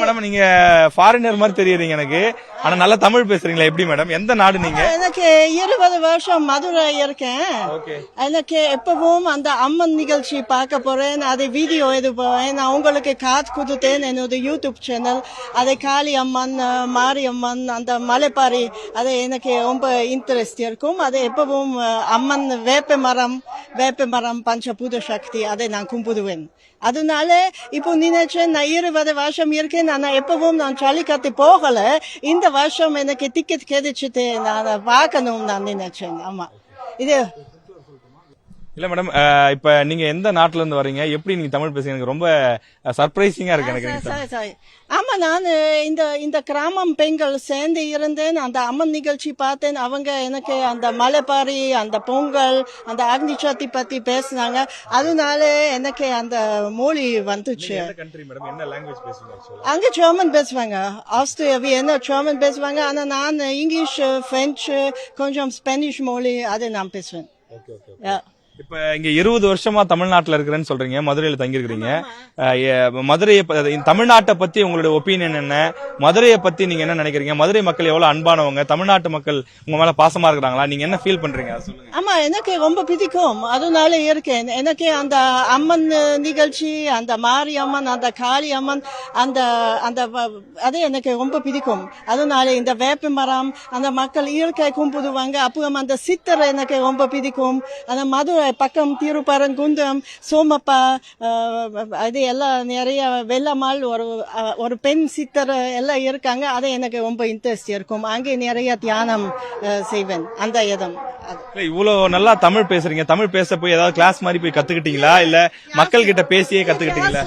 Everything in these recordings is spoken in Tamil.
மேடம் நீங்க ஃபாரினர் மாதிரி தெரியுறீங்க எனக்கு. ஆனா நல்லா தமிழ் பேசுறீங்களா? எப்படி மேடம்? எந்த நாடு நீங்க? எனக்கு 20 வருஷம் மதுரை இருக்கேன். எனக்கு எப்பவும் அந்த அம்மன் நிகழ்ச்சி பார்க்க போறேன், அதை வீடியோ எடுப்பேன். நான் உங்களுக்கு காசு கொடுத்தேன் என்னோட யூடியூப் சேனல். அதை காளி அம்மன், மாரியம்மன், அந்த மலைப்பாரி, அது எனக்கு ரொம்ப இன்ட்ரெஸ்ட் இருக்கும். அது எப்பவும் அம்மன் வேப்ப மரம் பஞ்சபூத சக்தி, அதை நான் கும்பிடுவேன். அதனால இப்போ நினைச்சேன், நான் 20 வருஷம் இருக்கேன், நான் எப்பவும் நான் ஜல்லிக்கட்டு போகல. இந்த வருஷம் எனக்கு டிக்கெட் கிடைச்சிட்டு நான் பார்க்கணும் நான் நினைச்சேன். ஆமா, இது இல்ல மேடம், இப்ப நீங்க எந்த நாட்டுல இருந்து வரீங்க? எப்படி நீங்க தமிழ் பேசுறீங்க? எனக்கு ரொம்ப சர்ப்ரைசிங்கா இருக்கு எனக்கு. ஆமா, நான் இந்த கிராமம் பெண்கள் சேர்ந்து இருந்தேன். அந்த அம்மன் நிகழ்ச்சி பார்த்தேன். அவங்க எனக்கு அந்த மலைப்பாரி, அந்த பொங்கல், அந்த அக்னி சட்டி பத்தி பேசினாங்க. அதனால எனக்கு அந்த மொழி வந்துச்சு. அங்க ஜெர்மன் பேசுவாங்க, ஆஸ்திரியா வியன்னா ஜெர்மன் பேசுவாங்க. ஆனா நான் இங்கிலீஷ், பிரெஞ்சு, கொஞ்சம் ஸ்பானிஷ் மொழி அதை நான் பேசுவேன். இப்ப இங்க 20 வருஷமா தமிழ்நாட்டுல இருக்கிறேன்னு சொல்றீங்க, மதுரையில தங்கியிருக்கிறீங்க. மதுரையை தமிழ்நாட்டை பத்தி உங்களுடைய ஒப்பீனியன் என்ன? மதுரையை பத்தி நீங்க என்ன நினைக்கிறீங்க? மதுரை மக்கள் எவ்வளவு அன்பானவங்க? தமிழ்நாட்டு மக்கள் உங்க மேல பாசமா இருக்கிறாங்களா? நீங்க என்ன ஃபீல் பண்றீங்க? சொல்லுங்க. ஆமா, எனக்கு ரொம்ப பிடிக்கும். அதனால இருக்கேன். எனக்கு அந்த அம்மன் நிகழ்ச்சி, அந்த மாரியம்மன், அந்த காளி அம்மன், அந்த அந்த அது எனக்கு ரொம்ப பிடிக்கும். அதனால இந்த வேப்ப மரம், அந்த மக்கள் இயற்கை கும்பிடுவாங்க. அப்புறம் அந்த சித்தர் எனக்கு ரொம்ப பிடிக்கும். அந்த மதுரை பக்கம் திருப்பரங்குன்றம், சோமப்பா, அது எல்லாம் நிறைய வெள்ளமால் ஒரு பெண் சித்தர் எல்லாம் இருக்காங்க. அது எனக்கு ரொம்ப இன்ட்ரெஸ்ட் இருக்கும். அங்கே நிறைய தியானம் செய்வேன் அந்த இடம். இவ்வளவு நல்லா தமிழ் பேசுறீங்க. தமிழ் பேச போய் ஏதாவது கிளாஸ் மாதிரி போய் கத்துக்கிட்டீங்களா, இல்ல மக்கள் கிட்ட பேசியே கத்துக்கிட்டீங்களா?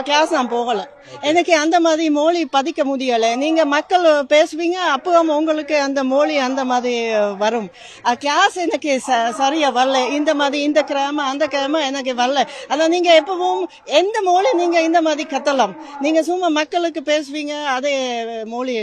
கிளாஸ் நான் போகல. எனக்கு அந்த மாதிரி மொழி பதிக்க முடியல. நீங்க மக்கள் பேசுவீங்க, அப்புறம் உங்களுக்கு அந்த மொழி அந்த மாதிரி வரும். கிளாஸ் எனக்கு சரியா வரல. இந்த மாதிரி இந்த கிராமம் அந்த கிராமம் எனக்கு வரல. ஆனா நீங்க எப்பவும் எந்த மொழி நீங்க இந்த மாதிரி கத்தலாம். நீங்க சும்மா மக்களுக்கு பேசுவீங்க, அதே மொழி